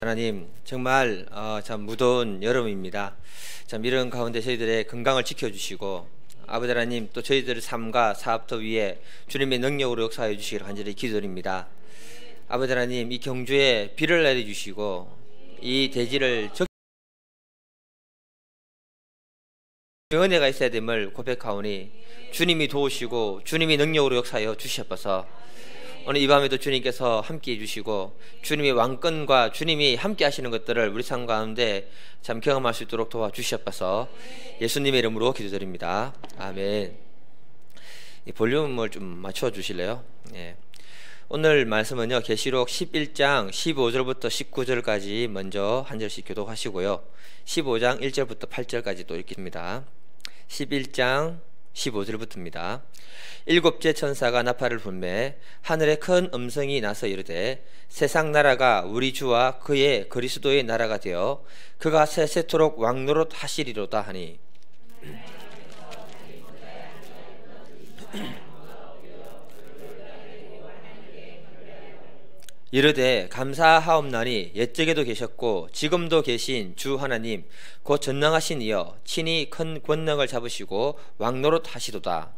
하나님, 정말 참 무더운 여름입니다. 참 이런 가운데 저희들의 건강을 지켜주시고, 아버지 하나님, 또 저희들의 삶과 사업터 위에 주님의 능력으로 역사해 주시기를 간절히 기도드립니다. 아버지 하나님, 이 경주에 비를 내려주시고 이 대지를 은혜가 있어야 됨을 고백하오니 주님이 도우시고 주님이 능력으로 역사하여 주시옵소서. 오늘 이 밤에도 주님께서 함께해 주시고 주님의 왕권과 주님이 함께 하시는 것들을 우리 삶 가운데 참 경험할 수 있도록 도와주시옵소서. 예수님의 이름으로 기도드립니다. 아멘. 이 볼륨을 좀 맞춰 주실래요? 예. 오늘 말씀은요, 계시록 11장 15절부터 19절까지 먼저 한 절씩 교독하시고요, 15장 1절부터 8절까지 또 읽습니다. 11장 15절부터입니다. 일곱째 천사가 나팔을 불매 하늘에 큰 음성이 나서 이르되, 세상 나라가 우리 주와 그의 그리스도의 나라가 되어 그가 세세토록 왕노릇 하시리로다 하니, 이르되 감사하옵나니 옛적에도 계셨고 지금도 계신 주 하나님 곧 전능하신 이여 친히 큰 권능을 잡으시고 왕노릇 하시도다.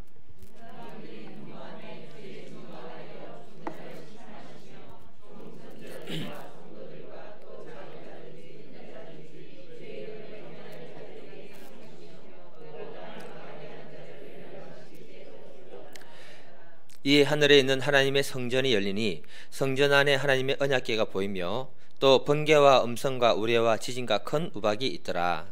이 하늘에 있는 하나님의 성전이 열리니 성전 안에 하나님의 언약궤가 보이며 또 번개와 음성과 우레와 지진과 큰 우박이 있더라.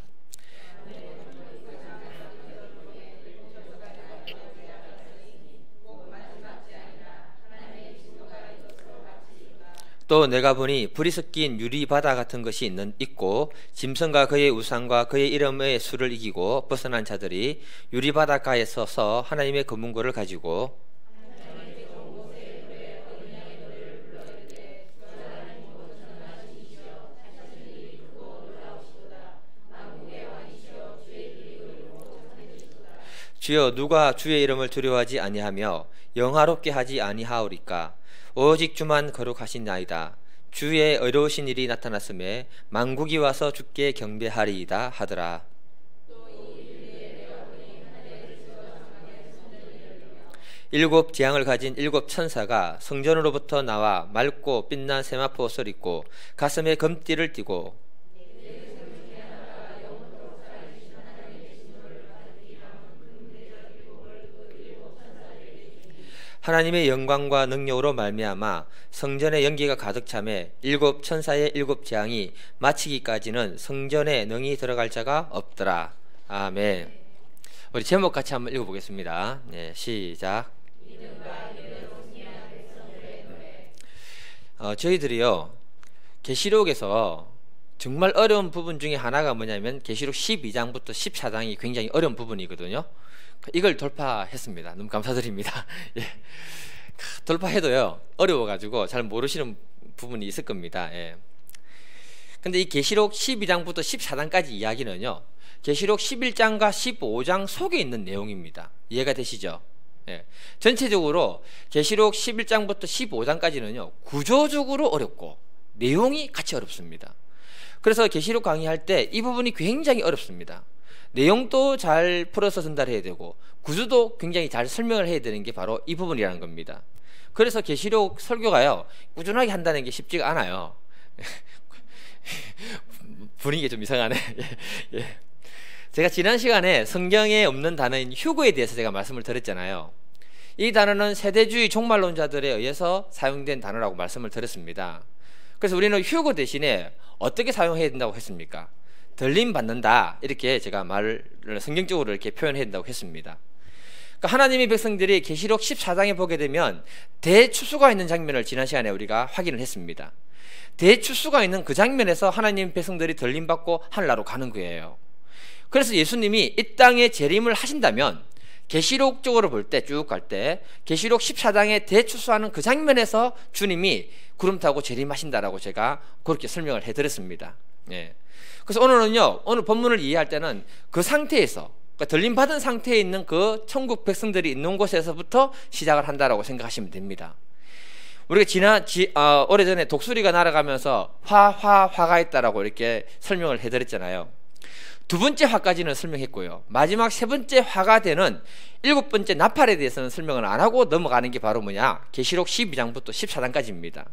또 내가 보니 불이 섞인 유리바다 같은 것이 있고 짐승과 그의 우상과 그의 이름의 수를 이기고 벗어난 자들이 유리바닷가에 서서 하나님의 검은고를 가지고 주여 누가 주의 이름을 두려워하지 아니하며 영화롭게 하지 아니하오리까. 오직 주만 거룩하신나이다. 주의 의로우신 일이 나타났음에 만국이 와서 주께 경배하리이다 하더라. 일곱 재앙을 가진 일곱 천사가 성전으로부터 나와 맑고 빛난 세마포 옷을 입고 가슴에 금띠를 띠고 하나님의 영광과 능력으로 말미암아 성전에 연기가 가득 차매 일곱 천사의 일곱 재앙이 마치기까지는 성전에 능히 들어갈 자가 없더라. 아멘. 우리 제목 같이 한번 읽어보겠습니다. 네, 시작. 저희들이요, 계시록에서 정말 어려운 부분 중에 하나가 뭐냐면 계시록 12장부터 14장이 굉장히 어려운 부분이거든요. 이걸 돌파했습니다. 너무 감사드립니다. 예. 돌파해도요, 어려워가지고 잘 모르시는 부분이 있을 겁니다. 예. 근데 이 계시록 12장부터 14장까지 이야기는요, 계시록 11장과 15장 속에 있는 내용입니다. 이해가 되시죠? 예. 전체적으로 계시록 11장부터 15장까지는요 구조적으로 어렵고 내용이 같이 어렵습니다. 그래서 계시록 강의할 때 이 부분이 굉장히 어렵습니다. 내용도 잘 풀어서 전달해야 되고 구조도 굉장히 잘 설명을 해야 되는 게 바로 이 부분이라는 겁니다. 그래서 계시록 설교가요 꾸준하게 한다는 게 쉽지가 않아요. 분위기가 좀 이상하네. 예. 제가 지난 시간에 성경에 없는 단어인 휴거에 대해서 제가 말씀을 드렸잖아요. 이 단어는 세대주의 종말론자들에 의해서 사용된 단어라고 말씀을 드렸습니다. 그래서 우리는 휴거 대신에 어떻게 사용해야 된다고 했습니까? 들림 받는다, 이렇게 제가 말을 성경적으로 이렇게 표현해야 된다고 했습니다. 그러니까 하나님의 백성들이 계시록 14장에 보게 되면 대추수가 있는 장면을 지난 시간에 우리가 확인을 했습니다. 대추수가 있는 그 장면에서 하나님 백성들이 들림 받고 하늘나라로 가는 거예요. 그래서 예수님이 이 땅에 재림을 하신다면 계시록적으로 볼 때 쭉 갈 때 계시록 14장에 대추수하는 그 장면에서 주님이 구름 타고 재림하신다라고 제가 그렇게 설명을 해드렸습니다. 예. 그래서 오늘은요, 오늘 본문을 이해할 때는 그 상태에서, 그러니까 들림 받은 상태에 있는 그 천국 백성들이 있는 곳에서부터 시작을 한다라고 생각하시면 됩니다. 우리가 오래전에 독수리가 날아가면서 화가 있다라고 이렇게 설명을 해드렸잖아요. 두 번째 화까지는 설명했고요. 마지막 세 번째 화가 되는 일곱 번째 나팔에 대해서는 설명을 안 하고 넘어가는 게 바로 뭐냐? 계시록 12장부터 14장까지입니다.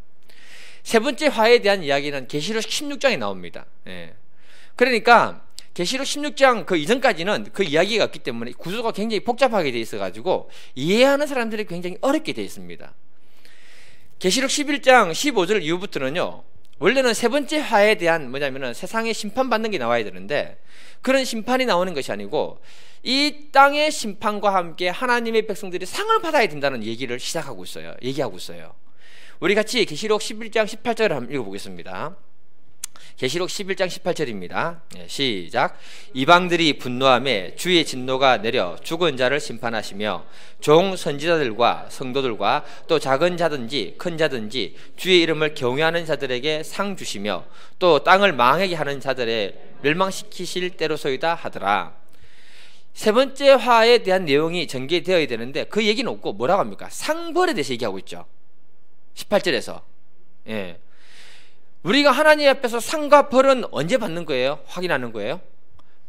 세 번째 화에 대한 이야기는 계시록 16장에 나옵니다. 예. 그러니까 계시록 16장 그 이전까지는 그 이야기가 없기 때문에 구조가 굉장히 복잡하게 되어 있어가지고 이해하는 사람들이 굉장히 어렵게 되어 있습니다. 계시록 11장 15절 이후부터는요, 원래는 세 번째 화에 대한 뭐냐면은 세상에 심판받는 게 나와야 되는데 그런 심판이 나오는 것이 아니고 이 땅의 심판과 함께 하나님의 백성들이 상을 받아야 된다는 얘기를 얘기하고 있어요. 우리 같이 계시록 11장 18절을 한번 읽어보겠습니다. 계시록 11장 18절입니다. 시작. 이방들이 분노하며 주의 진노가 내려 죽은 자를 심판하시며 종 선지자들과 성도들과 또 작은 자든지 큰 자든지 주의 이름을 경외하는 자들에게 상 주시며 또 땅을 망하게 하는 자들의 멸망시키실 때로소이다 하더라. 세 번째 화에 대한 내용이 전개되어야 되는데 그 얘기는 없고 뭐라고 합니까? 상벌에 대해서 얘기하고 있죠. 18절에서. 예. 우리가 하나님 앞에서 상과 벌은 언제 받는 거예요? 확인하는 거예요?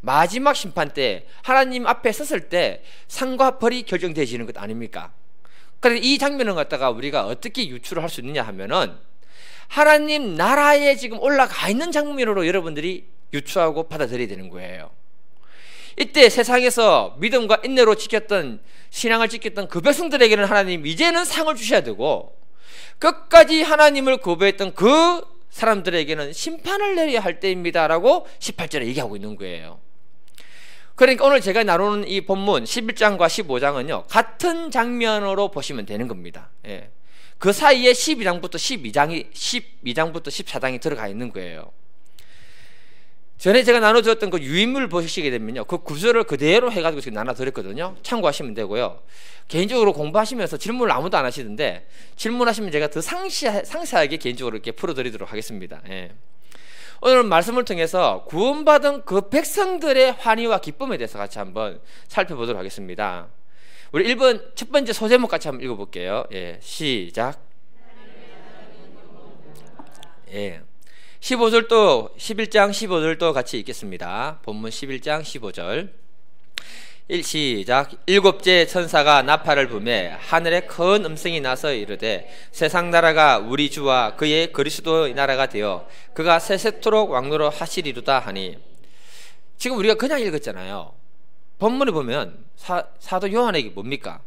마지막 심판 때 하나님 앞에 섰을 때 상과 벌이 결정되어지는 것 아닙니까? 그런데 이 장면을 갖다가 우리가 어떻게 유추를 할 수 있느냐 하면은 하나님 나라에 지금 올라가 있는 장면으로 여러분들이 유추하고 받아들여야 되는 거예요. 이때 세상에서 믿음과 인내로 지켰던 신앙을 지켰던 그 백성들에게는 하나님 이제는 상을 주셔야 되고 끝까지 하나님을 거부했던 그 사람들에게는 심판을 내려야 할 때입니다 라고 18절에 얘기하고 있는 거예요. 그러니까 오늘 제가 나누는 이 본문 11장과 15장은요 같은 장면으로 보시면 되는 겁니다. 예. 그 사이에 12장부터 14장이 들어가 있는 거예요. 전에 제가 나눠드렸던 그 유인물 보시게 되면요 그 구조를 그대로 해가지고 지금 나눠드렸거든요. 참고하시면 되고요. 개인적으로 공부하시면서 질문을 아무도 안 하시던데 질문하시면 제가 더 상세하게 개인적으로 이렇게 풀어드리도록 하겠습니다. 예. 오늘 말씀을 통해서 구원받은 그 백성들의 환희와 기쁨에 대해서 같이 한번 살펴보도록 하겠습니다. 우리 1번 첫 번째 소제목 같이 한번 읽어볼게요. 예, 시작. 예. 15절도 11장 15절도 같이 읽겠습니다. 본문 11장 15절. 시작. 일곱째 천사가 나팔을 불매 하늘에 큰 음성이 나서 이르되 세상 나라가 우리 주와 그의 그리스도의 나라가 되어 그가 세세토록 왕노로 하시리로다 하니. 지금 우리가 그냥 읽었잖아요. 본문에 보면 사도 요한에게 뭡니까?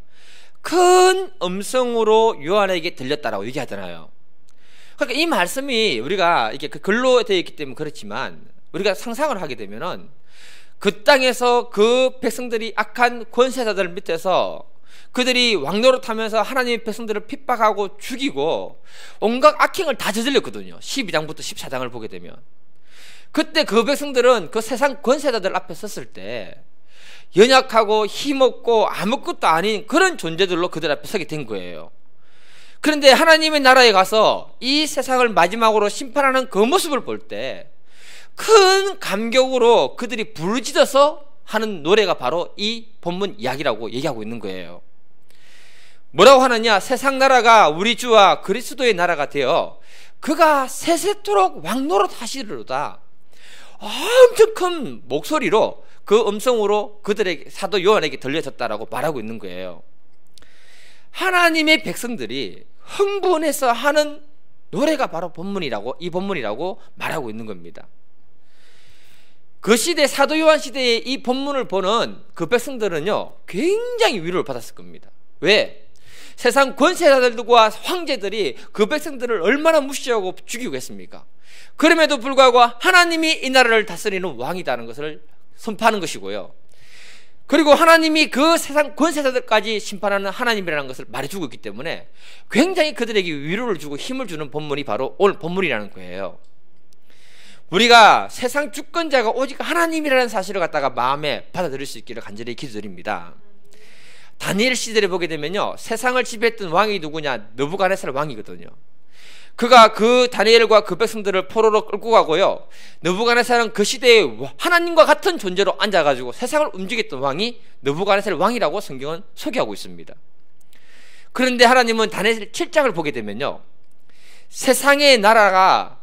큰 음성으로 요한에게 들렸다라고 얘기하잖아요. 그러니까 이 말씀이 우리가 이게 글로 되어 있기 때문에 그렇지만 우리가 상상을 하게 되면은 그 땅에서 그 백성들이 악한 권세자들 밑에서 그들이 왕노릇하면서 하나님의 백성들을 핍박하고 죽이고 온갖 악행을 다 저질렀거든요. 12장부터 14장을 보게 되면 그때 그 백성들은 그 세상 권세자들 앞에 섰을 때 연약하고 힘없고 아무것도 아닌 그런 존재들로 그들 앞에 서게 된 거예요. 그런데 하나님의 나라에 가서 이 세상을 마지막으로 심판하는 그 모습을 볼 때 큰 감격으로 그들이 부르짖어서 하는 노래가 바로 이 본문 이야기라고 얘기하고 있는 거예요. 뭐라고 하느냐? 세상 나라가 우리 주와 그리스도의 나라가 되어 그가 세세토록 왕노릇 하시리로다. 엄청 큰 목소리로 그 음성으로 그들에게 사도 요한에게 들려졌다라고 말하고 있는 거예요. 하나님의 백성들이 흥분해서 하는 노래가 바로 이 본문이라고 말하고 있는 겁니다. 그 시대 사도 요한 시대에 이 본문을 보는 그 백성들은요 굉장히 위로를 받았을 겁니다. 왜? 세상 권세자들과 황제들이 그 백성들을 얼마나 무시하고 죽이고 했습니까? 그럼에도 불구하고 하나님이 이 나라를 다스리는 왕이라는 것을 선포하는 것이고요. 그리고 하나님이 그 세상 권세자들까지 심판하는 하나님이라는 것을 말해주고 있기 때문에 굉장히 그들에게 위로를 주고 힘을 주는 본문이 바로 오늘 본문이라는 거예요. 우리가 세상 주권자가 오직 하나님이라는 사실을 갖다가 마음에 받아들일 수 있기를 간절히 기도드립니다. 다니엘 시대를 보게 되면요 세상을 지배했던 왕이 누구냐? 느부갓네살 왕이거든요. 그가 그 다니엘과 그 백성들을 포로로 끌고 가고요 느부갓네살은 그 시대에 하나님과 같은 존재로 앉아가지고 세상을 움직였던 왕이 느부갓네살 왕이라고 성경은 소개하고 있습니다. 그런데 하나님은 다니엘 7장을 보게 되면요, 세상의 나라가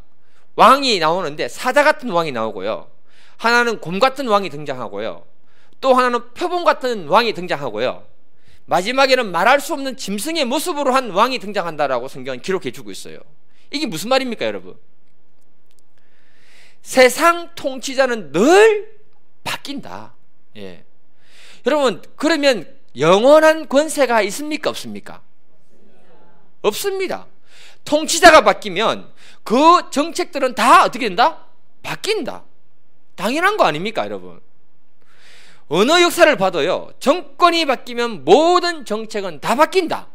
왕이 나오는데 사자 같은 왕이 나오고요, 하나는 곰 같은 왕이 등장하고요, 또 하나는 표범 같은 왕이 등장하고요, 마지막에는 말할 수 없는 짐승의 모습으로 한 왕이 등장한다라고 성경은 기록해 주고 있어요. 이게 무슨 말입니까, 여러분? 세상 통치자는 늘 바뀐다. 예. 여러분, 그러면 영원한 권세가 있습니까, 없습니까? 없습니다. 통치자가 바뀌면 그 정책들은 다 어떻게 된다? 바뀐다. 당연한 거 아닙니까, 여러분? 어느 역사를 봐도요, 정권이 바뀌면 모든 정책은 다 바뀐다.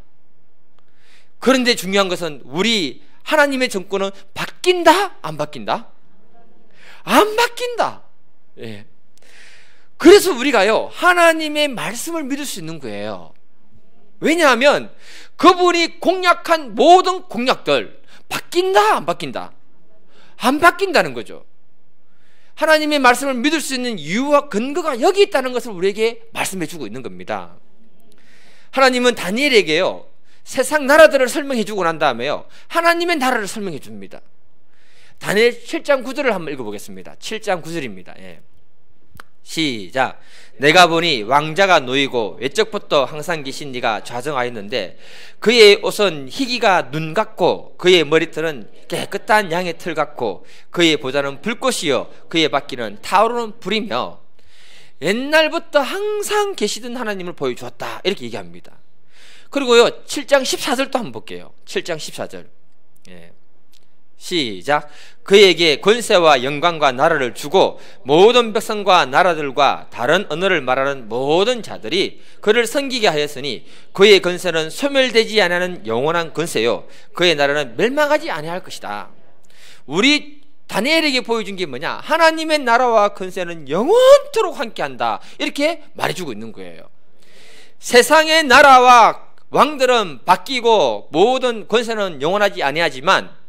그런데 중요한 것은 우리 하나님의 정권은 바뀐다? 안 바뀐다? 안 바뀐다. 예. 그래서 우리가요, 하나님의 말씀을 믿을 수 있는 거예요. 왜냐하면 그분이 공약한 모든 공약들 바뀐다, 안 바뀐다? 안 바뀐다는 거죠. 하나님의 말씀을 믿을 수 있는 이유와 근거가 여기 있다는 것을 우리에게 말씀해 주고 있는 겁니다. 하나님은 다니엘에게요, 세상 나라들을 설명해 주고 난 다음에요, 하나님의 나라를 설명해 줍니다. 다니엘 7장 9절을 한번 읽어보겠습니다. 7장 9절입니다. 예. 시작. 내가 보니 왕자가 놓이고 외적부터 항상 계신 이가 좌정하였는데 그의 옷은 희기가 눈 같고 그의 머리털은 깨끗한 양의 털 같고 그의 보좌는 불꽃이요 그의 바퀴는 타오르는 불이며 옛날부터 항상 계시던 하나님을 보여주었다, 이렇게 얘기합니다. 그리고요, 7장 14절도 한번 볼게요. 7장 14절. 예. 시작. 그에게 권세와 영광과 나라를 주고 모든 백성과 나라들과 다른 언어를 말하는 모든 자들이 그를 섬기게 하였으니 그의 권세는 소멸되지 아니하는 영원한 권세요 그의 나라는 멸망하지 아니할 것이다. 우리 다니엘에게 보여준 게 뭐냐? 하나님의 나라와 권세는 영원토록 함께한다, 이렇게 말해주고 있는 거예요. 세상의 나라와 왕들은 바뀌고 모든 권세는 영원하지 아니하지만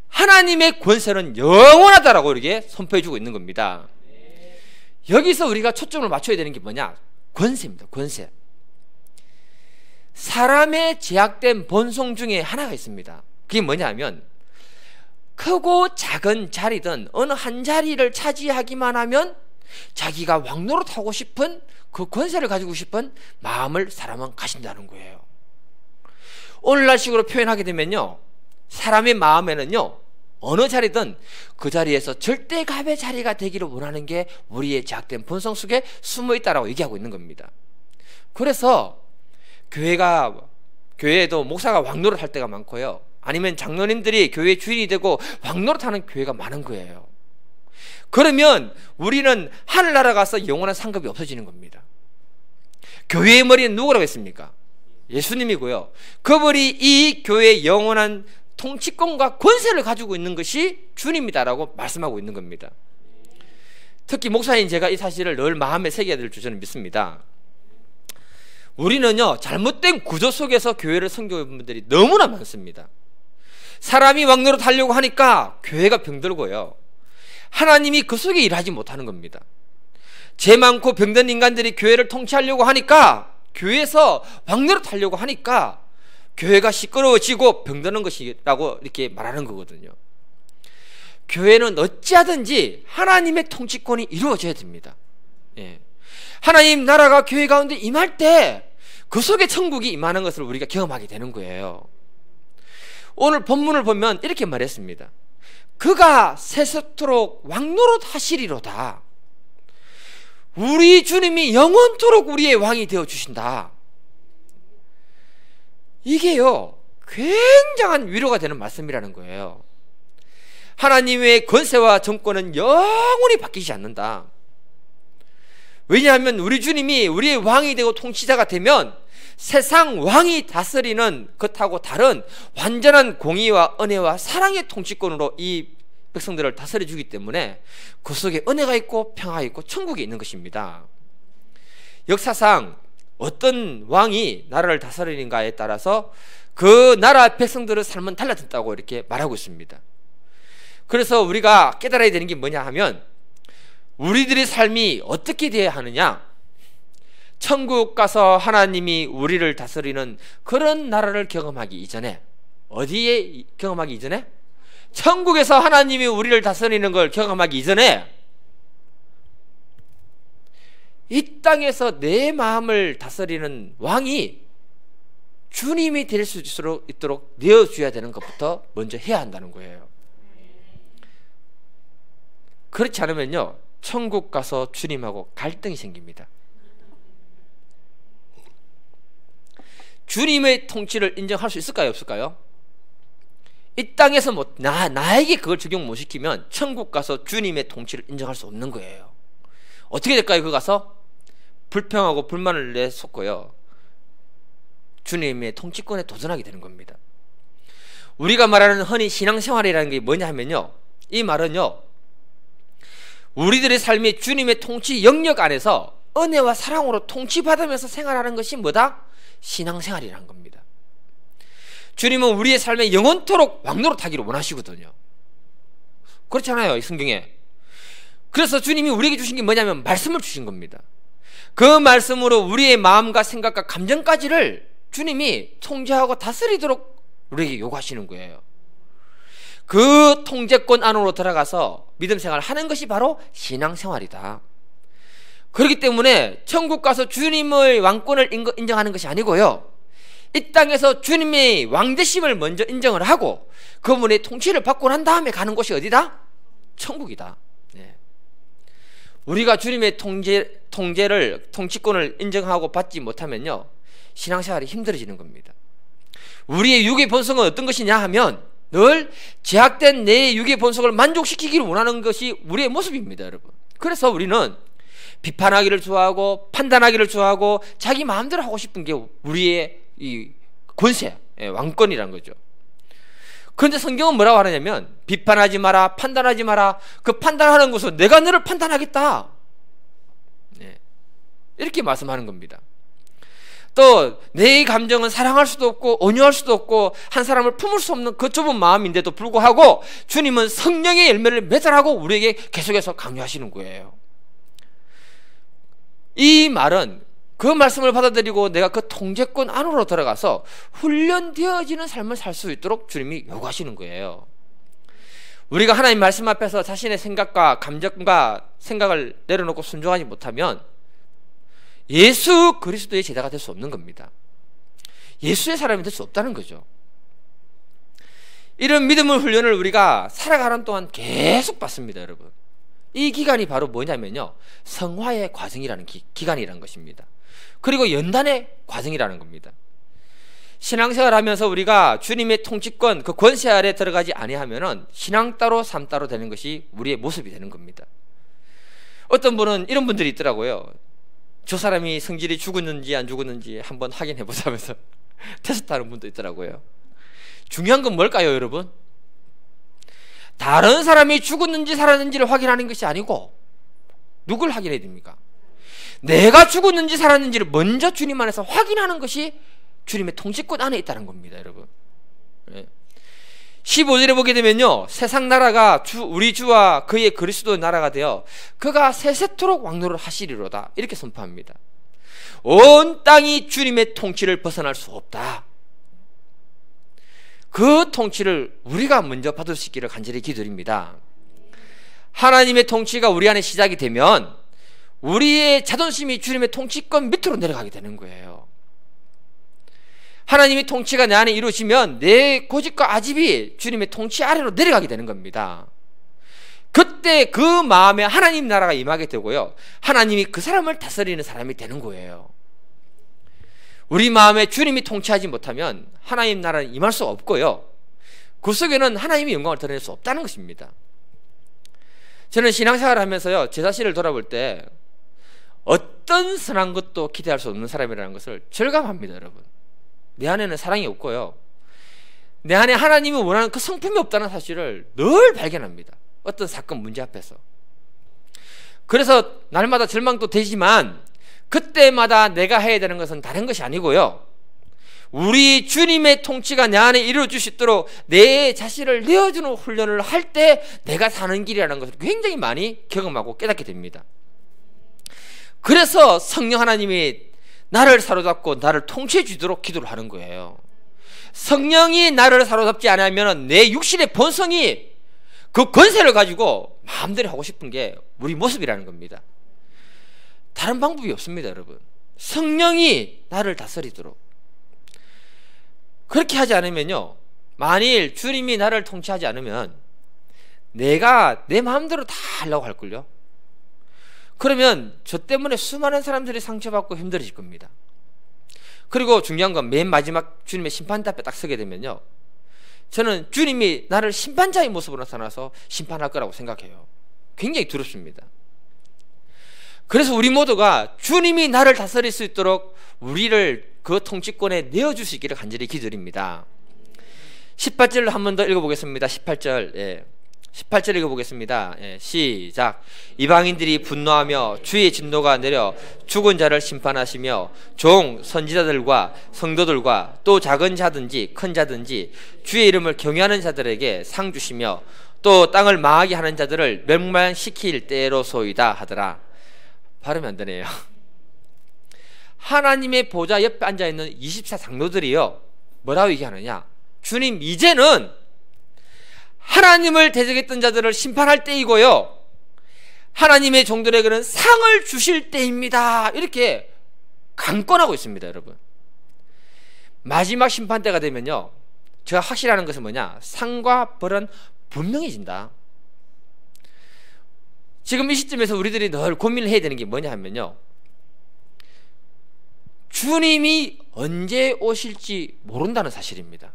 하나님의 권세는 영원하다라고 이렇게 선포해주고 있는 겁니다. 여기서 우리가 초점을 맞춰야 되는 게 뭐냐? 권세입니다. 권세. 사람의 제약된 본성 중에 하나가 있습니다. 그게 뭐냐면 크고 작은 자리든 어느 한 자리를 차지하기만 하면 자기가 왕노릇하고 싶은 그 권세를 가지고 싶은 마음을 사람은 가진다는 거예요. 오늘날식으로 표현하게 되면요, 사람의 마음에는요, 어느 자리든 그 자리에서 절대갑의 자리가 되기를 원하는 게 우리의 제약된 본성 속에 숨어 있다라고 얘기하고 있는 겁니다. 그래서 교회에도 목사가 왕노릇 할 때가 많고요, 아니면 장로님들이 교회 주인이 되고 왕노릇 하는 교회가 많은 거예요. 그러면 우리는 하늘나라 가서 영원한 상급이 없어지는 겁니다. 교회의 머리는 누구라고 했습니까? 예수님이고요, 그분이 이 교회의 영원한 통치권과 권세를 가지고 있는 것이 주님이다라고 말씀하고 있는 겁니다. 특히 목사인 제가 이 사실을 늘 마음에 새겨야 될 줄 저는 믿습니다. 우리는요, 잘못된 구조 속에서 교회를 섬기는 분들이 너무나 많습니다. 사람이 왕노릇 하려고 하니까 교회가 병들고요, 하나님이 그 속에 일하지 못하는 겁니다. 죄 많고 병든 인간들이 교회를 통치하려고 하니까, 교회에서 왕노릇 하려고 하니까 교회가 시끄러워지고 병드는 것이라고 이렇게 말하는 거거든요. 교회는 어찌하든지 하나님의 통치권이 이루어져야 됩니다. 예. 하나님 나라가 교회 가운데 임할 때 그 속에 천국이 임하는 것을 우리가 경험하게 되는 거예요. 오늘 본문을 보면 이렇게 말했습니다. 그가 세세토록 왕노릇 하시리로다. 우리 주님이 영원토록 우리의 왕이 되어주신다. 이게요, 굉장한 위로가 되는 말씀이라는 거예요. 하나님의 권세와 정권은 영원히 바뀌지 않는다. 왜냐하면 우리 주님이 우리의 왕이 되고 통치자가 되면 세상 왕이 다스리는 것하고 다른 완전한 공의와 은혜와 사랑의 통치권으로 이 백성들을 다스려 주기 때문에 그 속에 은혜가 있고 평화가 있고 천국이 있는 것입니다. 역사상 어떤 왕이 나라를 다스리는가에 따라서 그 나라 백성들의 삶은 달라졌다고 이렇게 말하고 있습니다. 그래서 우리가 깨달아야 되는 게 뭐냐 하면, 우리들의 삶이 어떻게 되어야 하느냐, 천국 가서 하나님이 우리를 다스리는 그런 나라를 경험하기 이전에, 어디에 경험하기 이전에? 천국에서 하나님이 우리를 다스리는 걸 경험하기 이전에 이 땅에서 내 마음을 다스리는 왕이 주님이 될 수 있도록 내어줘야 되는 것부터 먼저 해야 한다는 거예요. 그렇지 않으면요, 천국 가서 주님하고 갈등이 생깁니다. 주님의 통치를 인정할 수 있을까요, 없을까요? 이 땅에서 나에게 그걸 적용 못 시키면 천국 가서 주님의 통치를 인정할 수 없는 거예요. 어떻게 될까요? 그 가서 불평하고 불만을 내쏟고요, 주님의 통치권에 도전하게 되는 겁니다. 우리가 말하는 흔히 신앙생활이라는 게 뭐냐 하면요, 이 말은요, 우리들의 삶이 주님의 통치 영역 안에서 은혜와 사랑으로 통치받으면서 생활하는 것이 뭐다? 신앙생활이라는 겁니다. 주님은 우리의 삶에 영원토록 왕노릇하기를 원하시거든요. 그렇잖아요, 이 성경에. 그래서 주님이 우리에게 주신 게 뭐냐면 말씀을 주신 겁니다. 그 말씀으로 우리의 마음과 생각과 감정까지를 주님이 통제하고 다스리도록 우리에게 요구하시는 거예요. 그 통제권 안으로 들어가서 믿음 생활을 하는 것이 바로 신앙생활이다. 그렇기 때문에 천국 가서 주님의 왕권을 인정하는 것이 아니고요, 이 땅에서 주님의 왕되심을 먼저 인정을 하고 그분의 통치를 받고 난 다음에 가는 곳이 어디다? 천국이다. 네. 우리가 주님의 통치권을 인정하고 받지 못하면요, 신앙생활이 힘들어지는 겁니다. 우리의 육의 본성은 어떤 것이냐 하면 늘 제약된 내 육의 본성을 만족시키기를 원하는 것이 우리의 모습입니다, 여러분. 그래서 우리는 비판하기를 좋아하고 판단하기를 좋아하고 자기 마음대로 하고 싶은 게 우리의 이 권세, 왕권이란 거죠. 그런데 성경은 뭐라고 하느냐면 비판하지 마라, 판단하지 마라. 그 판단하는 것은 내가 너를 판단하겠다, 네, 이렇게 말씀하는 겁니다. 또 내 감정은 사랑할 수도 없고 온유할 수도 없고 한 사람을 품을 수 없는 그 좁은 마음인데도 불구하고 주님은 성령의 열매를 맺으라고 우리에게 계속해서 강요하시는 거예요. 이 말은 그 말씀을 받아들이고 내가 그 통제권 안으로 들어가서 훈련되어지는 삶을 살 수 있도록 주님이 요구하시는 거예요. 우리가 하나님 말씀 앞에서 자신의 생각과 감정과 생각을 내려놓고 순종하지 못하면 예수 그리스도의 제자가 될 수 없는 겁니다. 예수의 사람이 될 수 없다는 거죠. 이런 믿음의 훈련을 우리가 살아가는 동안 계속 받습니다, 여러분. 이 기간이 바로 뭐냐면요, 성화의 과정이라는 기간이라는 것입니다. 그리고 연단의 과정이라는 겁니다. 신앙생활 하면서 우리가 주님의 통치권, 그 권세 아래 들어가지 아니하면은 신앙 따로 삶 따로 되는 것이 우리의 모습이 되는 겁니다. 어떤 분은 이런 분들이 있더라고요. 저 사람이 성질이 죽었는지 안 죽었는지 한번 확인해 보자면서 테스트하는 분도 있더라고요. 중요한 건 뭘까요, 여러분? 다른 사람이 죽었는지 살았는지를 확인하는 것이 아니고 누굴 확인해야 됩니까? 내가 죽었는지 살았는지를 먼저 주님 안에서 확인하는 것이 주님의 통치권 안에 있다는 겁니다, 여러분. 15절에 보게 되면요, 세상 나라가 우리 주와 그의 그리스도의 나라가 되어 그가 세세토록 왕노를 하시리로다, 이렇게 선포합니다. 온 땅이 주님의 통치를 벗어날 수 없다. 그 통치를 우리가 먼저 받을 수 있기를 간절히 기도드립니다. 하나님의 통치가 우리 안에 시작이 되면 우리의 자존심이 주님의 통치권 밑으로 내려가게 되는 거예요. 하나님의 통치가 내 안에 이루어지면 내 고집과 아집이 주님의 통치 아래로 내려가게 되는 겁니다. 그때 그 마음에 하나님 나라가 임하게 되고요, 하나님이 그 사람을 다스리는 사람이 되는 거예요. 우리 마음에 주님이 통치하지 못하면 하나님 나라는 임할 수 없고요, 그 속에는 하나님의 영광을 드러낼 수 없다는 것입니다. 저는 신앙생활을 하면서요, 제 자신을 돌아볼 때 어떤 선한 것도 기대할 수 없는 사람이라는 것을 절감합니다, 여러분. 내 안에는 사랑이 없고요, 내 안에 하나님이 원하는 그 성품이 없다는 사실을 늘 발견합니다, 어떤 사건 문제 앞에서. 그래서 날마다 절망도 되지만 그때마다 내가 해야 되는 것은 다른 것이 아니고요, 우리 주님의 통치가 내 안에 이루어질 수 있도록 내 자신을 내어주는 훈련을 할 때 내가 사는 길이라는 것을 굉장히 많이 경험하고 깨닫게 됩니다. 그래서 성령 하나님이 나를 사로잡고 나를 통치해 주도록 기도를 하는 거예요. 성령이 나를 사로잡지 않으면 내 육신의 본성이 그 권세를 가지고 마음대로 하고 싶은 게 우리 모습이라는 겁니다. 다른 방법이 없습니다, 여러분. 성령이 나를 다스리도록. 그렇게 하지 않으면요, 만일 주님이 나를 통치하지 않으면 내가 내 마음대로 다 하려고 할걸요. 그러면 저 때문에 수많은 사람들이 상처받고 힘들어질 겁니다. 그리고 중요한 건 맨 마지막 주님의 심판대 앞에 딱 서게 되면요, 저는 주님이 나를 심판자의 모습으로 나타나서 심판할 거라고 생각해요. 굉장히 두렵습니다. 그래서 우리 모두가 주님이 나를 다스릴 수 있도록 우리를 그 통치권에 내어줄 수 있기를 간절히 기도드립니다. 18절로 한 번 더 읽어보겠습니다. 18절 18절 읽어보겠습니다. 시작. 이방인들이 분노하며 주의 진노가 내려 죽은 자를 심판하시며 종 선지자들과 성도들과 또 작은 자든지 큰 자든지 주의 이름을 경외하는 자들에게 상 주시며 또 땅을 망하게 하는 자들을 멸망시킬 때로소이다 하더라. 발음이 안 되네요. 하나님의 보좌 옆에 앉아있는 24장로들이요, 뭐라고 얘기하느냐? 주님, 이제는 하나님을 대적했던 자들을 심판할 때이고요, 하나님의 종들에게는 상을 주실 때입니다. 이렇게 강권하고 있습니다, 여러분. 마지막 심판 때가 되면요, 제가 확실하는 것은 뭐냐? 상과 벌은 분명해진다. 지금 이 시점에서 우리들이 늘 고민을 해야 되는 게 뭐냐 하면요, 주님이 언제 오실지 모른다는 사실입니다.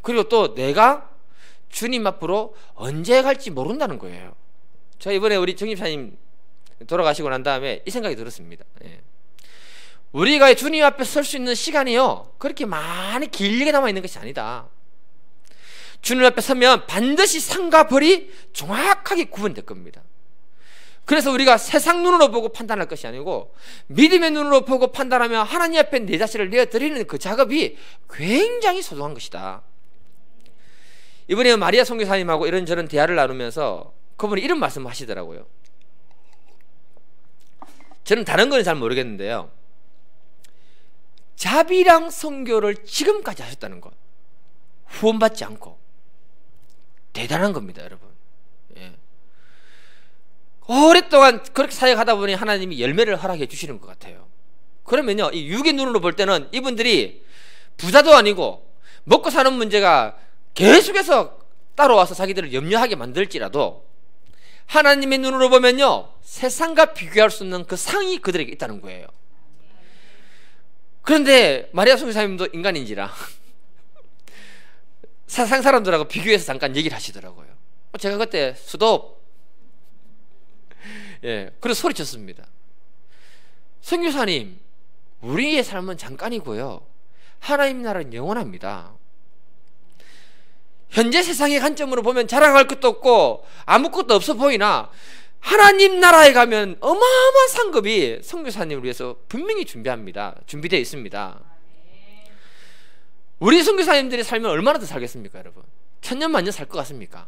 그리고 또 내가 주님 앞으로 언제 갈지 모른다는 거예요. 저 이번에 우리 정집사님 돌아가시고 난 다음에 이 생각이 들었습니다. 우리가 주님 앞에 설 수 있는 시간이요, 그렇게 많이 길게 남아있는 것이 아니다. 주님 앞에 서면 반드시 상과 벌이 정확하게 구분될 겁니다. 그래서 우리가 세상 눈으로 보고 판단할 것이 아니고 믿음의 눈으로 보고 판단하며 하나님 앞에 내 자신을 내어드리는 그 작업이 굉장히 소중한 것이다. 이번에 마리아 선교사님하고 이런저런 대화를 나누면서 그분이 이런 말씀을 하시더라고요. 저는 다른 건 잘 모르겠는데요, 자비랑 선교를 지금까지 하셨다는 것, 후원받지 않고, 대단한 겁니다, 여러분. 오랫동안 그렇게 사역하다 보니 하나님이 열매를 허락해 주시는 것 같아요. 그러면요, 이 육의 눈으로 볼 때는 이분들이 부자도 아니고 먹고 사는 문제가 계속해서 따라와서 자기들을 염려하게 만들지라도 하나님의 눈으로 보면요, 세상과 비교할 수 없는 그 상이 그들에게 있다는 거예요. 그런데 마리아 선교사님도 인간인지라 세상 사람들하고 비교해서 잠깐 얘기를 하시더라고요. 제가 그때 수도 그래서 소리쳤습니다. 선교사님, 우리의 삶은 잠깐이고요, 하나님 나라는 영원합니다. 현재 세상의 관점으로 보면 자랑할 것도 없고 아무것도 없어 보이나 하나님 나라에 가면 어마어마한 상급이 선교사님을 위해서 분명히 준비되어 있습니다. 우리 선교사님들이 살면 얼마나 더 살겠습니까, 여러분? 천년만년 살 것 같습니까?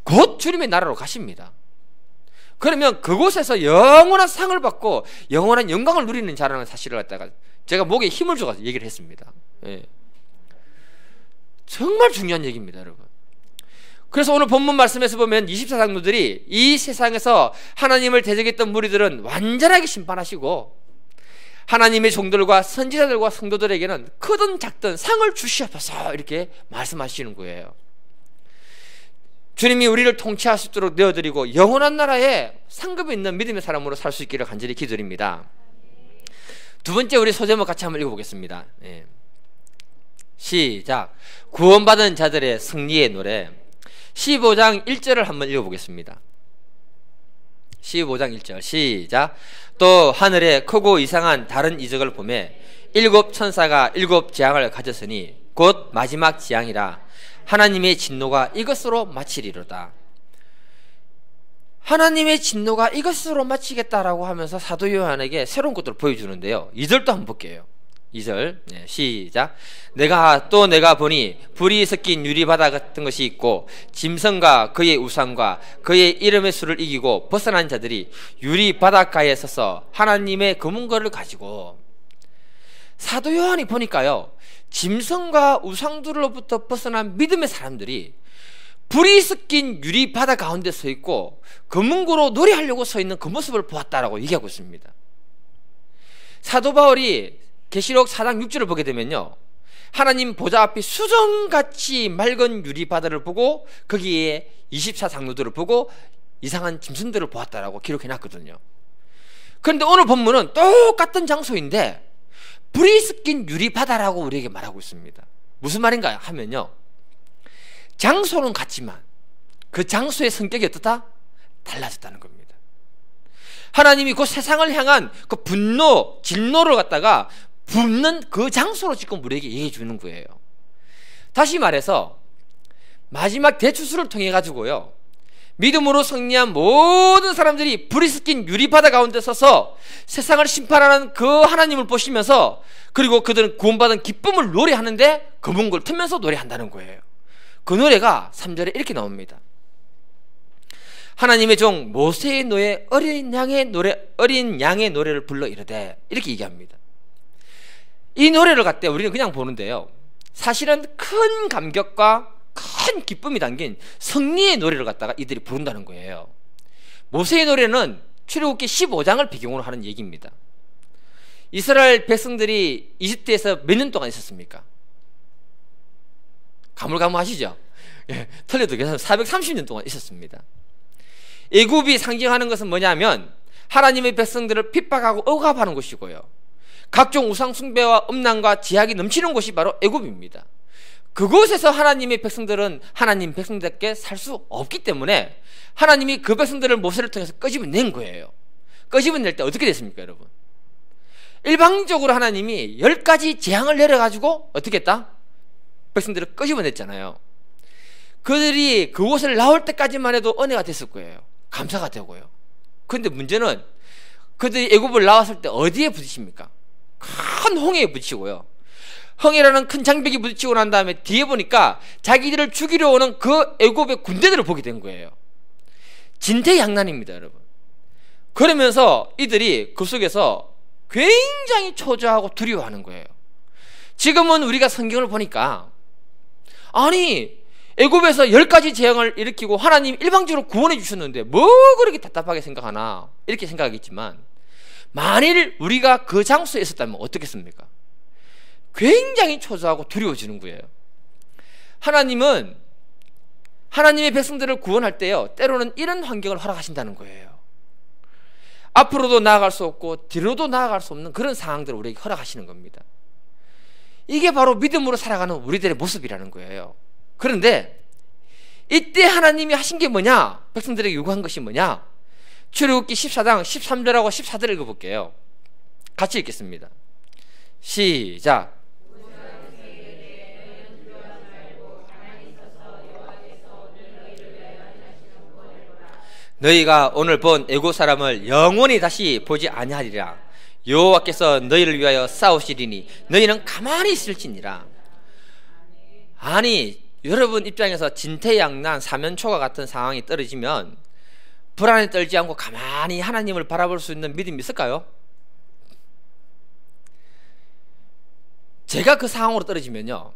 곧 주님의 나라로 가십니다. 그러면 그곳에서 영원한 상을 받고 영원한 영광을 누리는 자라는 사실을 갖다가 제가 목에 힘을 줘서 얘기를 했습니다. 정말 중요한 얘기입니다, 여러분. 그래서 오늘 본문 말씀에서 보면 24장로들이 이 세상에서 하나님을 대적했던 무리들은 완전하게 심판하시고 하나님의 종들과 선지자들과 성도들에게는 크든 작든 상을 주시옵소서 이렇게 말씀하시는 거예요. 주님이 우리를 통치할 수 있도록 내어드리고 영원한 나라에 상급이 있는 믿음의 사람으로 살 수 있기를 간절히 기도드립니다. 두 번째 우리 소제목 같이 한번 읽어보겠습니다. 시작. 구원받은 자들의 승리의 노래. 15장 1절을 한번 읽어보겠습니다. 15장 1절 시작. 또 하늘에 크고 이상한 다른 이적을 보매 일곱 천사가 일곱 재앙을 가졌으니 곧 마지막 재앙이라. 하나님의 진노가 이것으로 마치리로다. 하나님의 진노가 이것으로 마치겠다라고 하면서 사도 요한에게 새로운 것들을 보여주는데요, 2절도 한번 볼게요. 2절 시작. 내가 보니 불이 섞인 유리바다 같은 것이 있고 짐승과 그의 우상과 그의 이름의 수를 이기고 벗어난 자들이 유리바닷가에 서서 하나님의 검은거를 가지고. 사도 요한이 보니까요, 짐승과 우상들로부터 벗어난 믿음의 사람들이 불이 섞인 유리바다 가운데 서 있고 검은고로 노래하려고 서 있는 그 모습을 보았다라고 얘기하고 있습니다. 사도 바울이 계시록 4장 6절을 보게 되면요, 하나님 보좌 앞이 수정같이 맑은 유리바다를 보고 거기에 24장로들을 보고 이상한 짐승들을 보았다라고 기록해놨거든요. 그런데 오늘 본문은 똑같은 장소인데 불이 섞인 유리바다라고 우리에게 말하고 있습니다. 무슨 말인가 하면요, 장소는 같지만 그 장소의 성격이 어떻다? 달라졌다는 겁니다. 하나님이 그 세상을 향한 그 분노, 진노를 갖다가 붓는 그 장소로 지금 우리에게 얘기해 주는 거예요. 다시 말해서 마지막 대추수를 통해 가지고요, 믿음으로 승리한 모든 사람들이 불이 섞인 유리바다 가운데 서서 세상을 심판하는 그 하나님을 보시면서, 그리고 그들은 구원받은 기쁨을 노래하는데 검은 걸 틀면서 노래한다는 거예요. 그 노래가 3절에 이렇게 나옵니다. 하나님의 종 모세의 노래 어린 양의 노래를 불러 이르되, 이렇게 얘기합니다. 이 노래를 갖다 우리는 그냥 보는데요, 사실은 큰 감격과 큰 기쁨이 담긴 승리의 노래를 갖다가 이들이 부른다는 거예요. 모세의 노래는 출애굽기 15장을 배경으로 하는 얘기입니다. 이스라엘 백성들이 이집트에서 몇 년 동안 있었습니까? 가물가물하시죠? 예, 틀려도 괜찮아요. 430년 동안 있었습니다. 애굽이 상징하는 것은 뭐냐면 하나님의 백성들을 핍박하고 억압하는 곳이고요, 각종 우상 숭배와 음란과 제약이 넘치는 곳이 바로 애굽입니다. 그곳에서 하나님의 백성들은 하나님 백성답게 살 수 없기 때문에 하나님이 그 백성들을 모세를 통해서 끄집어낸 거예요. 끄집어낼 때 어떻게 됐습니까, 여러분? 일방적으로 하나님이 10가지 재앙을 내려가지고 어떻게 했다? 백성들을 끄집어냈잖아요. 그들이 그곳을 나올 때까지만 해도 은혜가 됐을 거예요. 감사가 되고요. 그런데 문제는 그들이 애굽을 나왔을 때 어디에 부딪힙니까? 큰 홍해에 부딪히고요, 홍해라는 큰 장벽이 부딪히고 난 다음에 뒤에 보니까 자기들을 죽이려 오는 그 애굽의 군대들을 보게 된 거예요. 진퇴양난입니다, 여러분. 그러면서 이들이 그 속에서 굉장히 초조하고 두려워하는 거예요. 지금은 우리가 성경을 보니까, 아니 애굽에서 10가지 재앙을 일으키고 하나님 일방적으로 구원해 주셨는데 뭐 그렇게 답답하게 생각하나, 이렇게 생각하겠지만, 만일 우리가 그 장소에 있었다면 어떻겠습니까? 굉장히 초조하고 두려워지는 거예요. 하나님은 하나님의 백성들을 구원할 때요, 때로는 이런 환경을 허락하신다는 거예요. 앞으로도 나아갈 수 없고 뒤로도 나아갈 수 없는 그런 상황들을 우리에게 허락하시는 겁니다. 이게 바로 믿음으로 살아가는 우리들의 모습이라는 거예요. 그런데 이때 하나님이 하신 게 뭐냐? 백성들에게 요구한 것이 뭐냐? 출애굽기 14장 13절하고 14절을 읽어볼게요. 같이 읽겠습니다. 시작. 너희가 오늘 본 애굽 사람을 영원히 다시 보지 아니하리라. 여호와께서 너희를 위하여 싸우시리니 너희는 가만히 있을지니라. 아니, 여러분 입장에서 진퇴양난 사면초가 같은 상황이 떨어지면 불안에 떨지 않고 가만히 하나님을 바라볼 수 있는 믿음이 있을까요? 제가 그 상황으로 떨어지면요,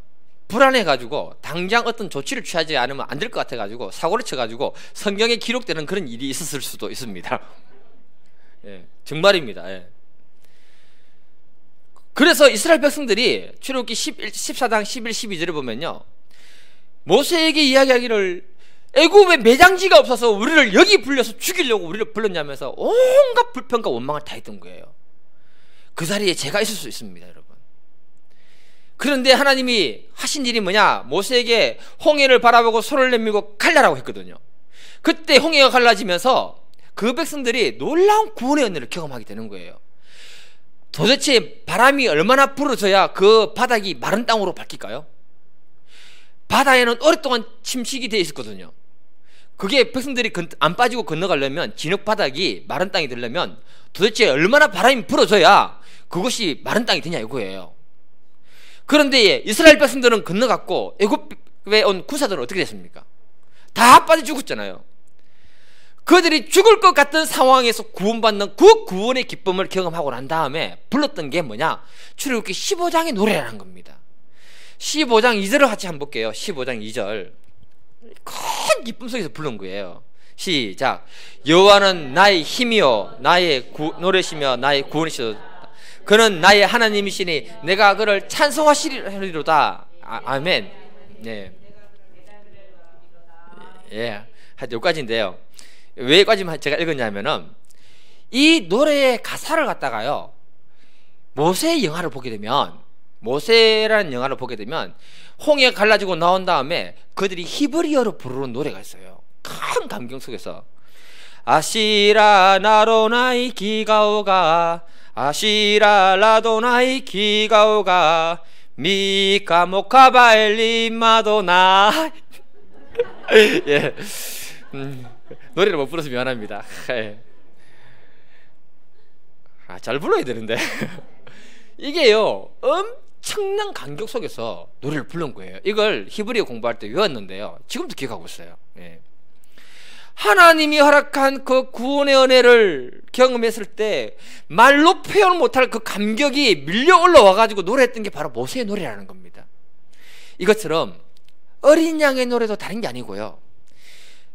불안해가지고 당장 어떤 조치를 취하지 않으면 안 될 것 같아가지고 사고를 쳐가지고 성경에 기록되는 그런 일이 있었을 수도 있습니다. 예, 정말입니다. 예. 그래서 이스라엘 백성들이 출애굽기 14장 11, 12절을 보면요, 모세에게 이야기하기를 애굽에 매장지가 없어서 우리를 여기 불려서 죽이려고 우리를 불렀냐면서 온갖 불평과 원망을 다 했던 거예요. 그 자리에 제가 있을 수 있습니다, 여러분. 그런데 하나님이 하신 일이 뭐냐? 모세에게 홍해를 바라보고 손을 내밀고 갈라라고 했거든요. 그때 홍해가 갈라지면서 그 백성들이 놀라운 구원의 은혜를 경험하게 되는 거예요. 도대체 바람이 얼마나 불어져야 그 바닥이 마른 땅으로 바뀔까요? 바다에는 오랫동안 침식이 되어 있었거든요. 그게 백성들이 안 빠지고 건너가려면, 진흙 바닥이 마른 땅이 되려면 도대체 얼마나 바람이 불어져야 그것이 마른 땅이 되냐 이거예요. 그런데 이스라엘 백성들은 건너갔고 애굽에 온 군사들은 어떻게 됐습니까? 다 빠져 죽었잖아요. 그들이 죽을 것 같은 상황에서 구원받는 그 구원의 기쁨을 경험하고 난 다음에 불렀던 게 뭐냐? 출애굽기 15장의 노래라는 겁니다. 15장 2절을 같이 한번 볼게요. 15장 2절. 큰 기쁨 속에서 부른 거예요. 시작. 여호와는 나의 힘이요 나의 노래시며 나의 구원이시오. 그는 나의 하나님이시니 내가 그를 찬송하시리로다. 아멘. 네. 예. 한 여기까지인데요. 왜 여기까지 제가 읽었냐면은 이 노래의 가사를 갖다가요, 모세의 영화를 보게 되면, 모세라는 영화를 보게 되면 홍해가 갈라지고 나온 다음에 그들이 히브리어로 부르는 노래가 있어요. 큰 감격 속에서 아시라 나로나이 기가오가 아시라 라도나이 기가오가 미카 모카바엘리 마도나. 예. 노래를 못 불러서 미안합니다. 잘 불러야 되는데. 이게요, 엄청난 간격 속에서 노래를 부른 거예요. 이걸 히브리어 공부할 때 외웠는데요, 지금도 기억하고 있어요. 예. 하나님이 허락한 그 구원의 은혜를 경험했을 때 말로 표현 못할 그 감격이 밀려 올라와 가지고 노래했던 게 바로 모세의 노래라는 겁니다. 이것처럼 어린 양의 노래도 다른 게 아니고요,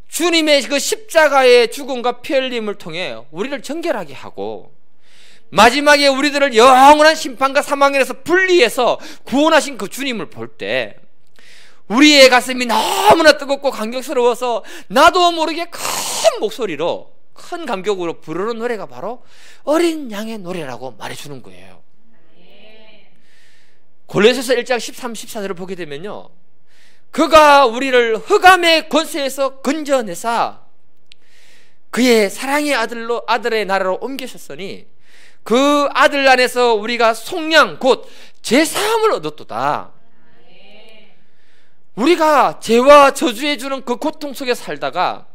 주님의 그 십자가의 죽음과 피 흘림을 통해 우리를 정결하게 하고 마지막에 우리들을 영원한 심판과 사망에서 분리해서 구원하신 그 주님을 볼 때 우리의 가슴이 너무나 뜨겁고 감격스러워서 나도 모르게 큰 목소리로, 큰 감격으로 부르는 노래가 바로 어린 양의 노래라고 말해주는 거예요. 골로새서 1장 13, 14절을 보게 되면요, 그가 우리를 흑암의 권세에서 건져내사 그의 사랑의 아들의 나라로 옮기셨으니 그 아들 안에서 우리가 속량 곧 제사함을 얻었도다. 우리가 죄와 저주해 주는 그 고통 속에 살다가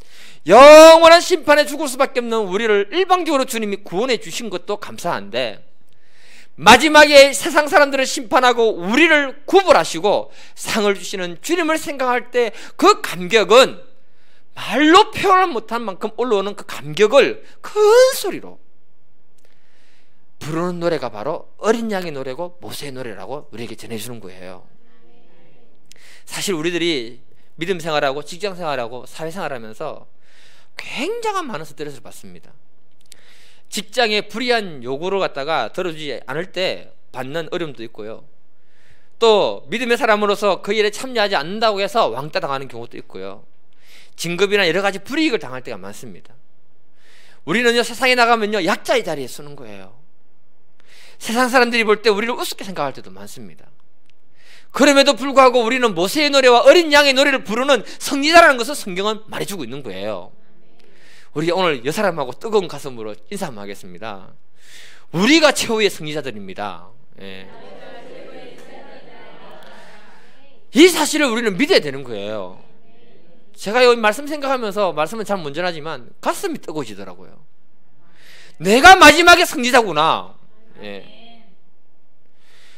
영원한 심판에 죽을 수밖에 없는 우리를 일방적으로 주님이 구원해 주신 것도 감사한데, 마지막에 세상 사람들을 심판하고 우리를 구벌하시고 상을 주시는 주님을 생각할 때 그 감격은 말로 표현을 못한 만큼 올라오는 그 감격을 큰 소리로 부르는 노래가 바로 어린 양의 노래고 모세의 노래라고 우리에게 전해주는 거예요. 사실 우리들이 믿음 생활하고 직장 생활하고 사회생활하면서 굉장한 많은 스트레스를 받습니다. 직장에 불이한 요구를 갖다가 들어주지 않을 때 받는 어려움도 있고요, 또 믿음의 사람으로서 그 일에 참여하지 않는다고 해서 왕따 당하는 경우도 있고요, 진급이나 여러 가지 불이익을 당할 때가 많습니다. 우리는요, 세상에 나가면요 약자의 자리에 서는 거예요. 세상 사람들이 볼 때 우리를 우습게 생각할 때도 많습니다. 그럼에도 불구하고 우리는 모세의 노래와 어린 양의 노래를 부르는 승리자라는 것을 성경은 말해주고 있는 거예요. 우리 오늘 여 사람하고 뜨거운 가슴으로 인사 한번 하겠습니다. 우리가 최후의 승리자들입니다. 예. 이 사실을 우리는 믿어야 되는 거예요. 제가 이 말씀 생각하면서, 말씀은 잘 못 전하지만 가슴이 뜨거워지더라고요. 내가 마지막에 승리자구나. 예.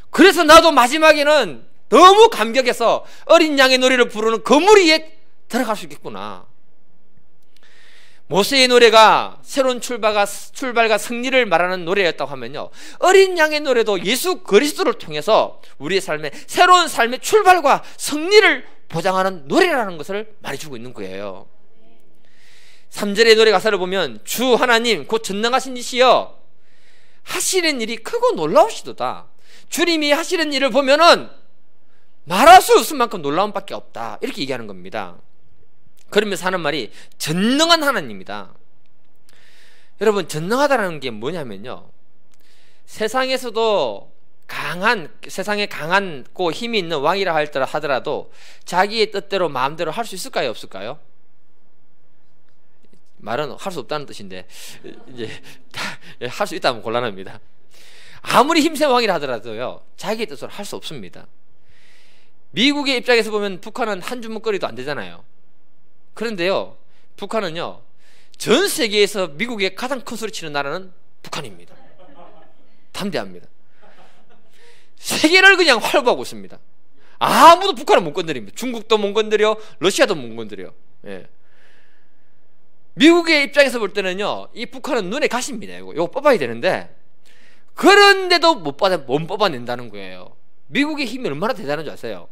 그래서 나도 마지막에는 너무 감격해서 어린 양의 노래를 부르는 그 무리에 들어갈 수 있겠구나. 모세의 노래가 새로운 출발과 승리를 말하는 노래였다고 하면요, 어린 양의 노래도 예수 그리스도를 통해서 우리의 삶에 새로운 삶의 출발과 승리를 보장하는 노래라는 것을 말해주고 있는 거예요. 3절의 노래 가사를 보면 주 하나님 곧 전능하신 이시여 하시는 일이 크고 놀라우시도다. 주님이 하시는 일을 보면은 말할 수 없을 만큼 놀라운 밖에 없다, 이렇게 얘기하는 겁니다. 그러면서 하는 말이 전능한 하나님이다. 여러분, 전능하다는 게 뭐냐면요, 세상에서도 세상에 강하고 힘이 있는 왕이라 하더라도 자기의 뜻대로 마음대로 할 수 있을까요, 없을까요? 말은 할 수 없다는 뜻인데 이제 할 수 있다면 곤란합니다. 아무리 힘센 왕이라 하더라도요, 자기의 뜻으로 할 수 없습니다. 미국의 입장에서 보면 북한은 한 주먹거리도 안 되잖아요. 그런데요, 북한은요, 전 세계에서 미국의 가장 큰 소리 치는 나라는 북한입니다. 담대합니다. 세계를 그냥 활보하고 있습니다. 아무도 북한을 못 건드립니다. 중국도 못 건드려, 러시아도 못 건드려. 예. 미국의 입장에서 볼 때는요, 이 북한은 눈에 가십니다. 이거 뽑아야 되는데, 그런데도 못 뽑아낸다는 거예요. 미국의 힘이 얼마나 대단한 줄 아세요?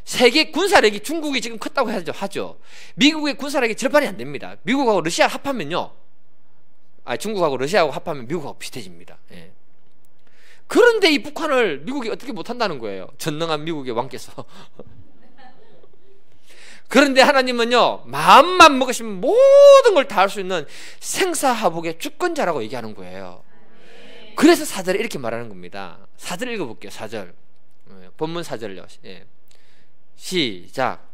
세계 군사력이 중국이 지금 컸다고 하죠. 미국의 군사력이 절반이 안 됩니다. 미국하고 러시아 합하면요, 중국하고 러시아하고 합하면 미국하고 비슷해집니다. 예. 그런데 이 북한을 미국이 어떻게 못한다는 거예요. 전능한 미국의 왕께서. 그런데 하나님은요, 마음만 먹으시면 모든 걸 다 할 수 있는 생사하복의 주권자라고 얘기하는 거예요. 그래서 4절에 이렇게 말하는 겁니다. 4절 읽어볼게요. 4절 본문 4절요. 예. 시작.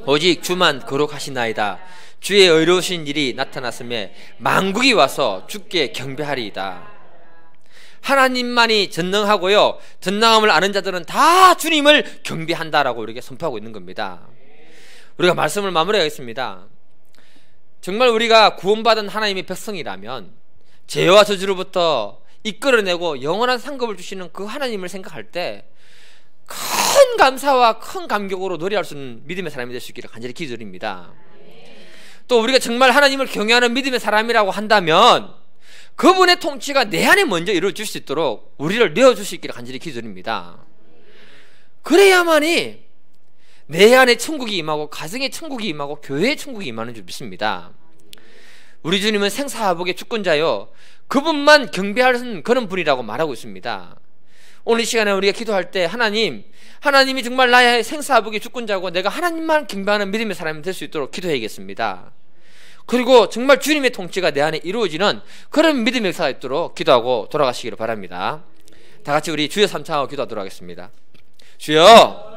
오직 주만 거룩하시나이다. 주의 의로우신 일이 나타났음에 만국이 와서 주께 경배하리이다. 하나님만이 전능하고요, 전능함을 아는 자들은 다 주님을 경배한다라고 이렇게 선포하고 있는 겁니다. 우리가 말씀을 마무리하겠습니다. 정말 우리가 구원받은 하나님의 백성이라면 죄와 저주로부터 이끌어내고 영원한 상급을 주시는 그 하나님을 생각할 때 큰 감사와 큰 감격으로 노래할 수 있는 믿음의 사람이 될 수 있기를 간절히 기도드립니다. 또 우리가 정말 하나님을 경외하는 믿음의 사람이라고 한다면 그분의 통치가 내 안에 먼저 이루어질 수 있도록 우리를 내어줄 수 있기를 간절히 기도드립니다. 그래야만이 내 안에 천국이 임하고 가정의 천국이 임하고 교회의 천국이 임하는 줄 믿습니다. 우리 주님은 생사하복의 주권자요, 그분만 경배하는 그런 분이라고 말하고 있습니다. 오늘 이 시간에 우리가 기도할 때 하나님이 정말 나의 생사하복의 주권자고 내가 하나님만 경배하는 믿음의 사람이 될 수 있도록 기도해야겠습니다. 그리고 정말 주님의 통치가 내 안에 이루어지는 그런 믿음의 역사가 있도록 기도하고 돌아가시기를 바랍니다. 다 같이 우리 주여 삼창하고 기도하도록 하겠습니다. 주여